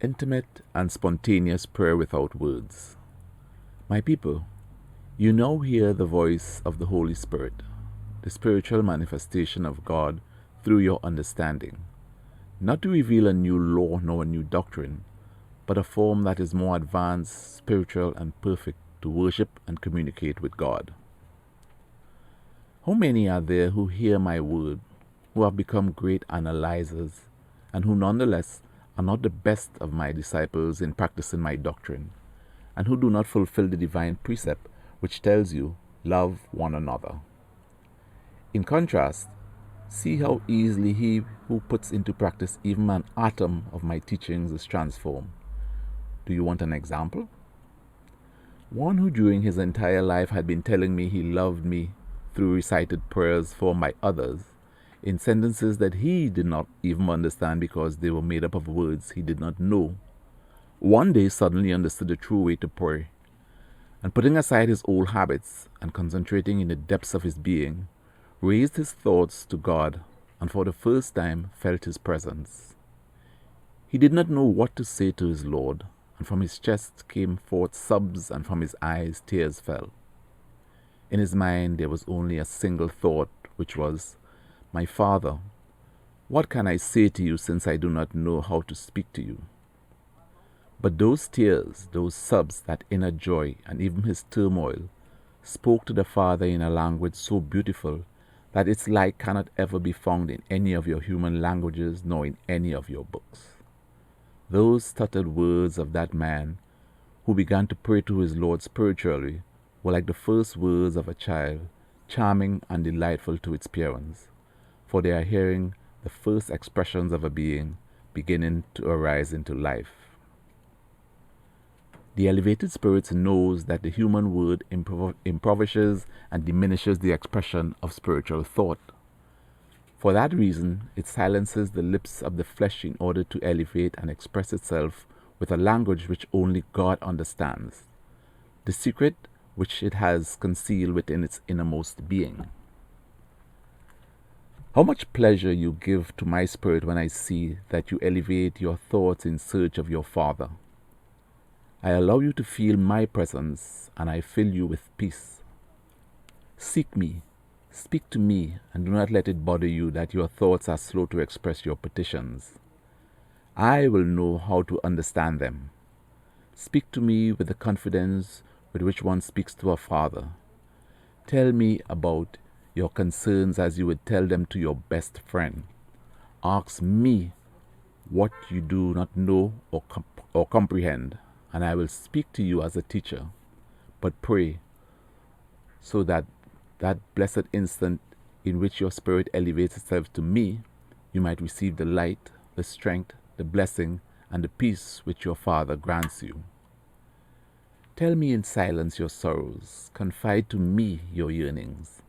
Intimate and spontaneous prayer without words. My people, you now hear the voice of the Holy Spirit, the spiritual manifestation of God through your understanding, not to reveal a new law nor a new doctrine, but a form that is more advanced, spiritual, and perfect to worship and communicate with God. How many are there who hear my word, who have become great analyzers, and who nonetheless are not the best of my disciples in practicing my doctrine, and who do not fulfill the divine precept which tells you, love one another? In contrast, see how easily he who puts into practice even an atom of my teachings is transformed. Do you want an example? One who during his entire life had been telling me he loved me through recited prayers for my others, in sentences that he did not even understand because they were made up of words he did not know, one day suddenly understood the true way to pray, and putting aside his old habits and concentrating in the depths of his being, raised his thoughts to God and for the first time felt his presence. He did not know what to say to his Lord, and from his chest came forth sobs, and from his eyes tears fell. In his mind there was only a single thought, which was, "My Father, what can I say to you since I do not know how to speak to you?" But those tears, those sobs, that inner joy, and even his turmoil, spoke to the Father in a language so beautiful that its like cannot ever be found in any of your human languages nor in any of your books. Those stuttered words of that man who began to pray to his Lord spiritually were like the first words of a child, charming and delightful to its parents, for they are hearing the first expressions of a being beginning to arise into life. The elevated spirit knows that the human word impoverishes and diminishes the expression of spiritual thought. For that reason, it silences the lips of the flesh in order to elevate and express itself with a language which only God understands, the secret which it has concealed within its innermost being. How much pleasure you give to my spirit when I see that you elevate your thoughts in search of your Father. I allow you to feel my presence, and I fill you with peace. Seek me, speak to me, and do not let it bother you that your thoughts are slow to express your petitions. I will know how to understand them. Speak to me with the confidence with which one speaks to a father. Tell me about your concerns as you would tell them to your best friend. Ask me what you do not know or comprehend, and I will speak to you as a teacher. But pray so that blessed instant in which your spirit elevates itself to me, you might receive the light, the strength, the blessing, and the peace which your Father grants you. Tell me in silence your sorrows. Confide to me your yearnings.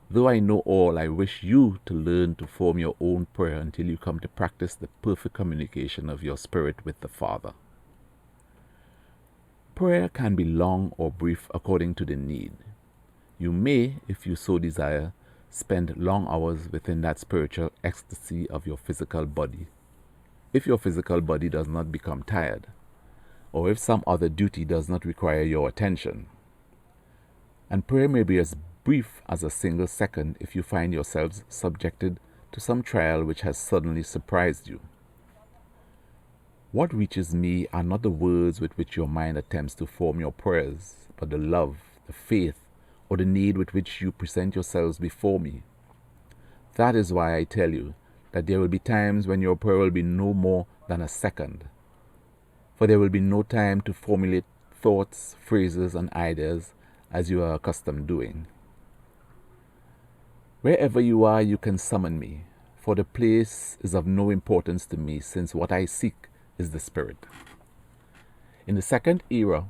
Though I know all, I wish you to learn to form your own prayer until you come to practice the perfect communication of your spirit with the Father. Prayer can be long or brief according to the need. You may, if you so desire, spend long hours within that spiritual ecstasy of your physical body, if your physical body does not become tired, or if some other duty does not require your attention. And prayer may be as brief as a single second if you find yourselves subjected to some trial which has suddenly surprised you. What reaches me are not the words with which your mind attempts to form your prayers, but the love, the faith, or the need with which you present yourselves before me. That is why I tell you that there will be times when your prayer will be no more than a second, for there will be no time to formulate thoughts, phrases, and ideas as you are accustomed doing. Wherever you are, you can summon me, for the place is of no importance to me, since what I seek is the Spirit. In the second era,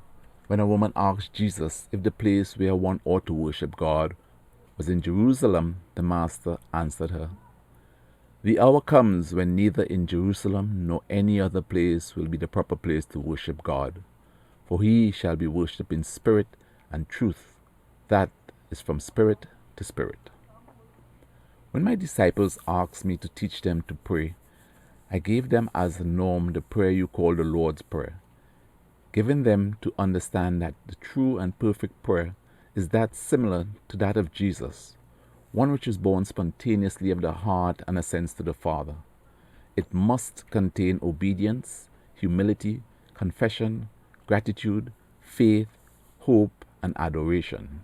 when a woman asked Jesus if the place where one ought to worship God was in Jerusalem, the Master answered her, "The hour comes when neither in Jerusalem nor any other place will be the proper place to worship God, for he shall be worshipped in spirit and truth, that is from spirit to spirit." When my disciples asked me to teach them to pray, I gave them as the norm the prayer you call the Lord's Prayer, giving them to understand that the true and perfect prayer is that similar to that of Jesus, one which is born spontaneously of the heart and ascends to the Father. It must contain obedience, humility, confession, gratitude, faith, hope, and adoration.